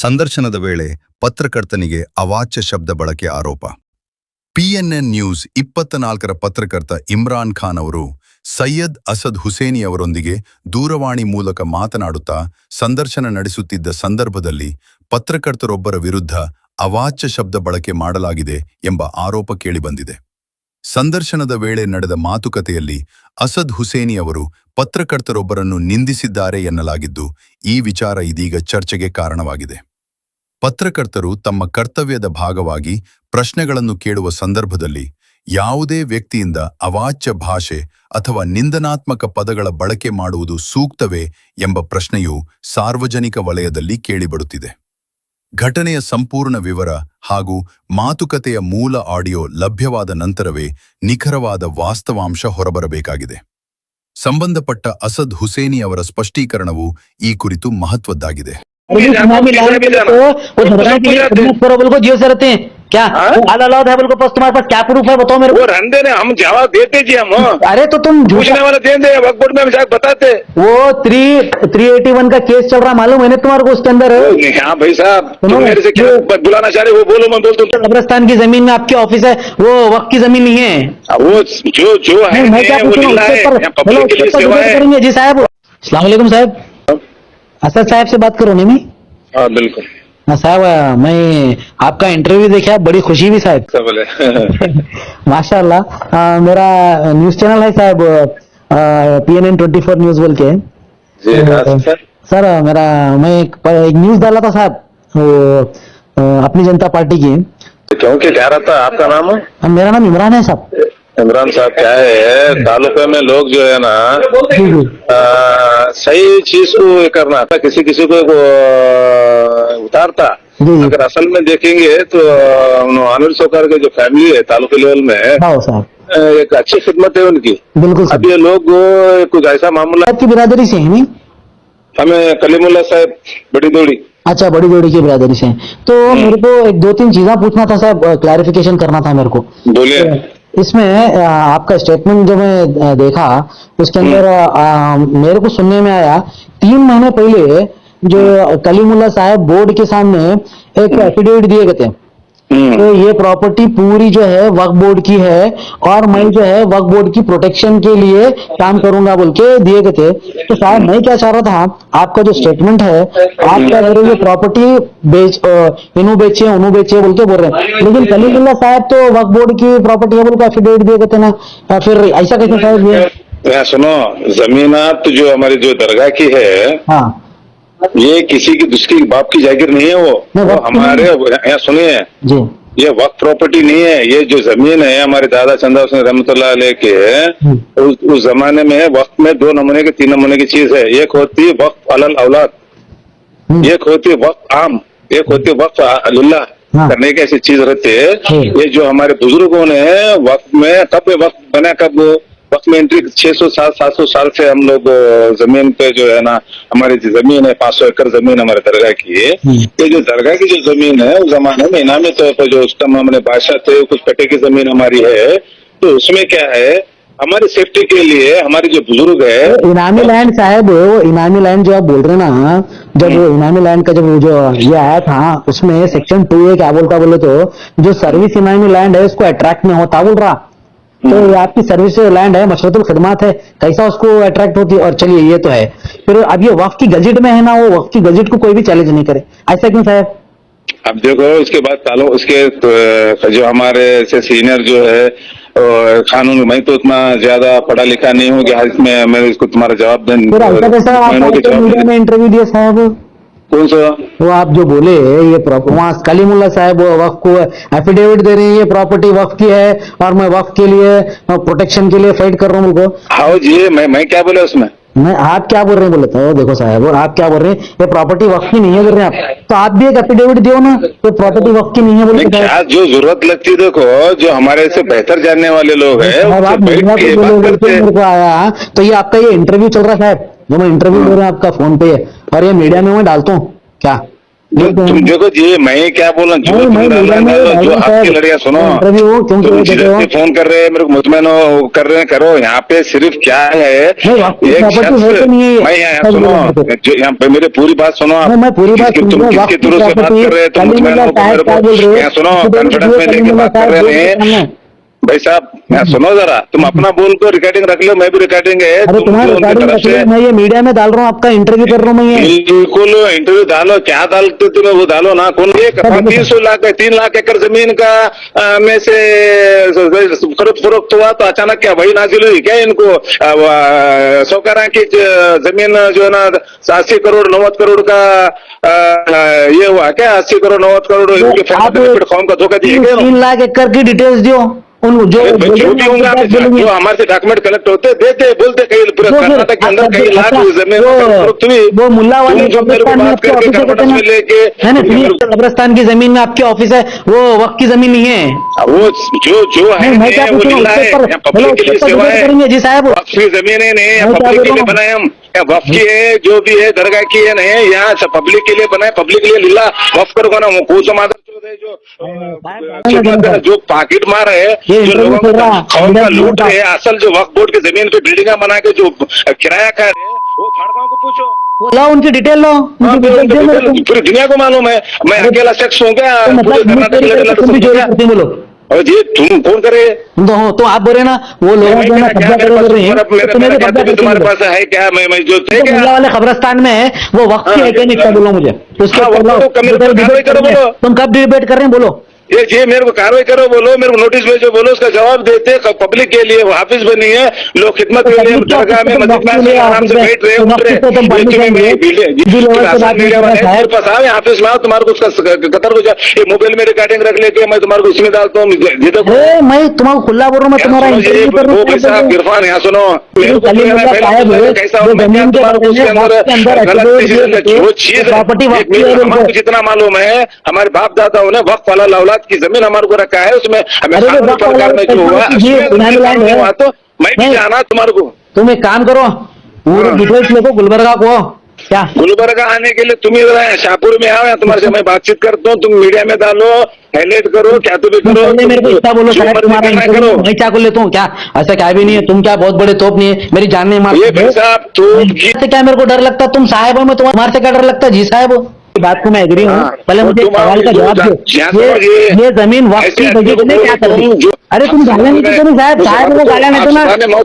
ಸಂದರ್ಶನದ ವೇಳೆ ಪತ್ರಕರ್ತನಿಗೆ ಅವಾಚ್ಯ ಶಬ್ದ ಬಳಕೆ ಆರೋಪ. PNN ನ್ಯೂಸ್ 24ರ ಪತ್ರಕರ್ತ ಇಮ್ರಾನ್ ಖಾನ್ ಅವರು ಸೈಯದ್ ಅಸದ್ ಹುಸೇನಿ ಅವರೊಂದಿಗೆ ದೂರವಾಣಿ ಮೂಲಕ ಮಾತನಾಡುತ್ತಾ ಸಂದರ್ಶನ ನಡೆಸುತ್ತಿದ್ದ ಸಂದರ್ಭದಲ್ಲಿ ಪತ್ರಕರ್ತರೊಬ್ಬರ ವಿರುದ್ಧ ಅವಾಚ್ಯ ಶಬ್ದ ಬಳಕೆ ಮಾಡಲಾಗಿದೆ ಎಂಬ ಆರೋಪ ಕೇಳಿಬಂದಿದೆ. ಸಂದರ್ಶನದ ವೇಳೆ ನಡೆದ ಮಾತುಕತೆಯಲ್ಲಿ ಅಸದ್ ಹುಸೇನಿ ಅವರು ಪತ್ರಕರ್ತರೊಬ್ಬರನ್ನು ನಿಂದಿಸಿದ್ದಾರೆ ಎನ್ನಲಾಗಿದ್ದು, ಈ ವಿಚಾರ ಇದೀಗ ಚರ್ಚೆಗೆ ಕಾರಣವಾಗಿದೆ. ಪತ್ರಕರ್ತರು ತಮ್ಮ ಕರ್ತವ್ಯದ ಭಾಗವಾಗಿ ಪ್ರಶ್ನೆಗಳನ್ನು ಕೇಳುವ ಸಂದರ್ಭದಲ್ಲಿ ಯಾವುದೇ ವ್ಯಕ್ತಿಯಿಂದ ಅವಾಚ್ಯ ಭಾಷೆ ಅಥವಾ ನಿಂದನಾತ್ಮಕ ಪದಗಳ ಬಳಕೆ ಮಾಡುವುದು ಸೂಕ್ತವೇ ಎಂಬ ಪ್ರಶ್ನೆಯು ಸಾರ್ವಜನಿಕ ವಲಯದಲ್ಲಿ ಕೇಳಿಬರುತ್ತಿದೆ. ಘಟನೆಯ ಸಂಪೂರ್ಣ ವಿವರ ಹಾಗೂ ಮಾತುಕತೆಯ ಮೂಲ ಆಡಿಯೋ ಲಭ್ಯವಾದ ನಂತರವೇ ನಿಖರವಾದ ವಾಸ್ತವಾಂಶ ಹೊರಬರಬೇಕಾಗಿದೆ. ಸಂಬಂಧಪಟ್ಟ ಅಸದ್ ಹುಸೇನಿ ಅವರ ಸ್ಪಷ್ಟೀಕರಣವು ಈ ಕುರಿತು ಮಹತ್ವದ್ದಾಗಿದೆ. जियो से रहते हैं क्या अलाउड है बोल को तुम्हारे पास क्या प्रूफ है बताओ मेरे को. रहने देने हम जवाब देते जी हम. अरे तो तुम पूछने वाला दे दे वक्त बोर्ड में हम जाकर बताते. वो 381 का केस चल रहा मालूम है ना तुम्हारे को उसके अंदर. हाँ भाई साहब तुम मेरे से क्या बुलाना चाह रहे वो बोलो मैं बोल दूं. कब्रिस्तान की जमीन में आपकी ऑफिस है वो वक्त की जमीन नहीं है. वो जो है वो लीला है पब्लिक के लिए सेवा है. जी साहब अस्सलाम वालेकुम साहब. असद साहब से बात करो ना मैं. हाँ बिल्कुल. हाँ साहब मैं आपका इंटरव्यू देखा बड़ी खुशी हुई साहब. बोले माशाल्लाह. मेरा न्यूज चैनल है साहब PNN 24 न्यूज बोल के. जी सर मेरा मैं एक न्यूज डाला था साहब वो अपनी जनता पार्टी की. क्योंकि क्या रहता आपका नाम है? मेरा नाम इमरान है साहब. इमरान साहब क्या है तालुके में लोग जो है ना सही चीज को करना था किसी को उतारता. अगर असल में देखेंगे तो आमिर सरकार के जो फैमिली है तालुके लेवल में एक अच्छी खिदमत है उनकी. बिल्कुल. अब ये लोग कुछ ऐसा मामला की बिरादरी से है हमें कलीमुल्ला साहब बड़ी दौड़ी. अच्छा बड़ी जोड़ी की बिरादरी से. तो मेरे को एक दो तीन चीजें पूछना था साहब क्लैरिफिकेशन करना था मेरे को. बोलिए. इसमें आपका स्टेटमेंट जो मैं देखा उसके अंदर मेरे को सुनने में आया 3 महीने पहले जो कलीमुल्ला साहब बोर्ड के सामने एक एफिडेविट दिए गए थे. तो ये प्रॉपर्टी पूरी जो है वक्फ बोर्ड की है और मैं जो है वक्फ बोर्ड की प्रोटेक्शन के लिए काम करूंगा बोल के दिए गए थे. तो साहब मैं क्या चाह रहा था आपका जो स्टेटमेंट है आप क्या कह रहे हो ये प्रॉपर्टी इनू बेचे उनू बेचे बोल के बोल रहे हैं. लेकिन कलीमुल्ला साहब तो वक्फ बोर्ड की प्रॉपर्टी है बोल के एफिडेविट दिए गए थे ना. फिर ऐसा कैसे साहब ये सुनो जमीनात जो हमारी जो दरगाह की है हाँ ये किसी की दूसरी बाप की जागीर नहीं है. वो हमारे यहाँ सुनिए जी ये वक्त प्रॉपर्टी नहीं है. ये जो जमीन है हमारे दादा चंदा हुसैन रहमतुल्लाह अलैह के उस जमाने में वक्त में 2 नमूने की 3 नमूने की चीज है. एक होती वक्त अलल औलाद, एक होती वक्त आम, एक होती वक्त अल्लाह करने की ऐसी चीज रहती है. ये जो हमारे बुजुर्गों ने वक्त में कब वक्त बना कब वक्त में एंट्री 600-700 साल से हम लोग जमीन पे जो है ना हमारी जमीन है 500 एकड़ जमीन हमारे दरगाह की है. ये जो दरगाह की जो जमीन है उस जमाने में इनामी तौर पर जो उस टाइम हमारे बादशाह थे कुछ कटे की जमीन हमारी है. तो उसमें क्या है हमारी सेफ्टी के लिए हमारे जो बुजुर्ग है इनामी लैंड साहब वो इनामी लैंड जो आप बोल रहे हैं ना जब वो इनामी लैंड का जब जो ये आया था उसमें सेक्शन 2 क्या बोलता बोले तो जो सर्विस इनामी लैंड है उसको अट्रैक्ट नहीं होता बोल रहा. तो ये आपकी सर्विस लैंड है मशरतुल खिदमत है कैसा उसको अट्रैक्ट होती है. और चलिए ये तो है फिर अब ये वक्फ की गजट में है ना वो वक्फ की गजट को कोई भी चैलेंज नहीं करे ऐसा क्यों साहब. अब देखो उसके बाद उसके जो हमारे से सीनियर जो है कानून मैं तो उतना ज्यादा पढ़ा लिखा नहीं हूँ कि इसमें मैं इसको तुम्हारा जवाब दें. में इंटरव्यू दिया साहब कौन सा वो आप जो बोले ये वहाँ कलीमुल्ला साहब वक्फ को एफिडेविट दे रहे हैं ये प्रॉपर्टी वक्फ की है और मैं वक्फ के लिए प्रोटेक्शन के लिए फाइट कर रहा हूँ उनको. हाँ जी मैं क्या बोला उसमें मैं आप क्या बोल रहे हैं बोले तो देखो साहब और आप क्या बोल रहे हैं ये प्रॉपर्टी वक्फ की नहीं है बोल रहे हैं आप. तो आप भी एक एफिडेविट दियो ना ये प्रॉपर्टी वक्फ की नहीं है बोल रहे हैं. जो जरूरत लगती है देखो जो हमारे से बेहतर जानने वाले लोग हैं को आया तो ये आपका ये इंटरव्यू चल रहा है साहब जो मैं इंटरव्यू ले रहा हूँ आपका फोन पे और ये मीडिया में मैं डालता हूँ क्या तुम देखो जी, मैं क्या बोल रहा हूँ, जो नहीं, तुम मैं डालना डालो, जो आपकी लड़ियां सुनो, इंटरव्यू क्योंकि तुम वो जिधर देखो से फोन कर रहे हैं मेरे को मुतमैन कर रहे हैं, करो। यहाँ पे सिर्फ क्या है, नहीं, आपकी एक प्रॉपर्टी है शख्स, तो नहीं है, मैं यहाँ सच सुनो, बोला मेरे को। जो यहाँ पे मेरे पूरी बात सुनो आप, नहीं, मैं पूरी बात सुन तुम रहा हूँ। किसके वक्त की थ्रू से बात प्रॉपर्टी कर रहे हैं, तुम मुतमैन कलीमुल्लाह हो साहब मेरे क्या बोल को रहे यहाँ सुनो, हैं? कॉन्फिडेंस में लेके कलीमुल्लाह बात कर साहब रहे बोर्ड के हैं। सामने। भाई साहब यहाँ सुनो जरा, तुम अपना बोल को रिकॉर्डिंग रख लो, मैं भी रिकॉर्डिंग है, अरे तुम तुम्हारा जो उनकी रिकॉर्डिंग तरफ रख लो, से मैं ये मीडिया में डाल रहा हूँ, आपका इंटरव्यू कर रहा हूँ मैं ये। बिल्कुल इंटरव्यू डालो, क्या डालते तुम्हें वो डालो ना। कौन एक सब बोलो। 300 लाख 3 लाख एकड़ जमीन का में से खरीद फरोख्त हुआ तो अचानक क्या वही नाजिल हुई क्या इनको? सौकारा की जमीन जो है ना 80 करोड़ 90 करोड़ का ये हुआ क्या? 80 करोड़ 90 करोड़ इनके आप बेनिफिट कौम का धोखा दिए क्या? 3 लाख एकड़ की डिटेल्स दियो उन जो भाई जो भी होंगे आप बोलेंगे। जो हमारे से डॉक्यूमेंट कलेक्ट होते देते बोलते कई पूरे वो फिर कर्नाटक के अंदर कई लाख जमीन फरोख्त हुई। वो मुल्ला वाले तुम जो मेरे को कब्रिस्तान में बात आपके करके ऑफिस है कहते कॉन्फिडेंस हैं में ना? लेके है ना? तुमने सुनिए, मेरे को- कब्रिस्तान की जमीन में आपके ऑफिस है, वो वक्त की जमीन नहीं है। वो जो है नहीं, मैं क्या वो पूछ रहा हूँ, लीला उसके है, ऊपर यहाँ बोलो, पब्लिक के लिए उसके ऊपर सेवा डिबेट है। करेंगे जी साहब। वक्फ की जमीनें नहीं है, मैं क्या पब्लिक बोल के लिए रहा हूँ? बनाए हम। यहाँ वक्फ की है, जो भी है दरगाह की है नहीं है, यहाँ सब पब्लिक के लिए बनाए, पब्लिक के लिए लीला वक्फ करो ना। वो कौन मादर चौथ है जो पाकिट मार है, ये जो लोगों इंटरव्यू का कर कौम का रहा लूट रहे हैं, असल जो वक्फ बोर्ड की जमीन पे बिल्डिंग बना के जो किराया खा रहे हैं, वो फाड़काओं को पूछो। लो उनकी डिटेल लो, हाँ, उनकी डिटेल दो मेरे को। पूरी दुनिया को मालूम है, मैं अकेला शख्स हूँ क्या? तो पूरे मतलब कर्नाटक चोरी करके तुम भी चोरी करते हो, बोलो। और जी तुम कौन करे? तो आप बोल रहे ना वो लोग जो है ना कब्जा करे बोल रहे हैं, तो तुम्हें भी कब्जा करके तुम्हारे बोलो। पास है क्या? मैं जो थे जो क्या? मुल्ला वाले कब्रिस्तान में है वो वक्त की है क्या नहीं, क्या बोलो मुझे उसके हाँ, ऊपर वो लो, तो कमिटी डिटेल कार्रवाई डिबेट करो करनी है। बोलो। तुम कब डिबेट कर रहे हैं बोलो? ये मेरे को कार्रवाई करो बोलो, मेरे को नोटिस भेजो बोलो, उसका जवाब देते। पब्लिक के लिए वो हाफिज बनी है, लोग खिदमत के लिए दरगाह में मस्जिद में आराम से बैठ रहे उठ रहे। हाफिज में आओ, तुम्हारे को उसका कतर हो जाए, ये मोबाइल में रिकॉर्डिंग रख लेके मैं तुम्हारे को इसमें डालता हूँ। अरे मैं तुम्हारा खुला बोल रहा हूँ, मैं तुम्हारा इंटरव्यू कर रहा वो भाई साहब इरफान यहाँ सुनो, मेरे को कलीमुल्लाह साहब है, कैसा जो हूँ मैं क्या जमीन के तुम्हारे को उसके बारे में अंदर वक्त के अंदर गलत affidavit चीज जो दिए, चीज प्रॉपर्टी वक्त की है हमारे उनको। को जितना मालूम है, हमारे बाप दादाओं ने वक्त वाला औलाद की जमीन हमारे को रखा है, उसमें हमें अरे वो कानूनी वक्त वाला प्रकार में जो हुआ ये उसमें पुरानी लैंड है। हुआ तो मैं भी नहीं। जाना तुम्हारे को। तुम एक काम करो, पूरी हाँ। डिटेल्स लिखो गुलबर्गा को क्या। गुलबर्गा आने के लिए तुम इधर आए, शाहपुर में आओ, या तुम्हारे से मैं बातचीत करता हूँ, तुम मीडिया में डालो, हाईलाइट करो, क्या तो भी करो, पहले मेरे को इतना बोलो जो शायद मर्जी तुम्हारा करना इंटरव्यू करो। मैं क्या कर लेता हूँ क्या? ऐसा क्या भी नहीं है, तुम क्या बहुत बड़े तोप नहीं है, मेरी जान नहीं मार ये भाई साहब तो से क्या मेरे को डर लगता? तुम साहब हो, मैं तुम्हारे से क्या डर लगता? जी साहब इस बात को मैं एग्री हूँ। हाँ, पहले तो मुझे तुम सवाल का जो जवाब जा- दो, ये जमीन वक्त की ऐसे वजह से क्या कर रही? तुम जो- अरे तुम गालियां नहीं देते नहीं साहब, साहब को गालियां नहीं देना। आप सुबह में मौत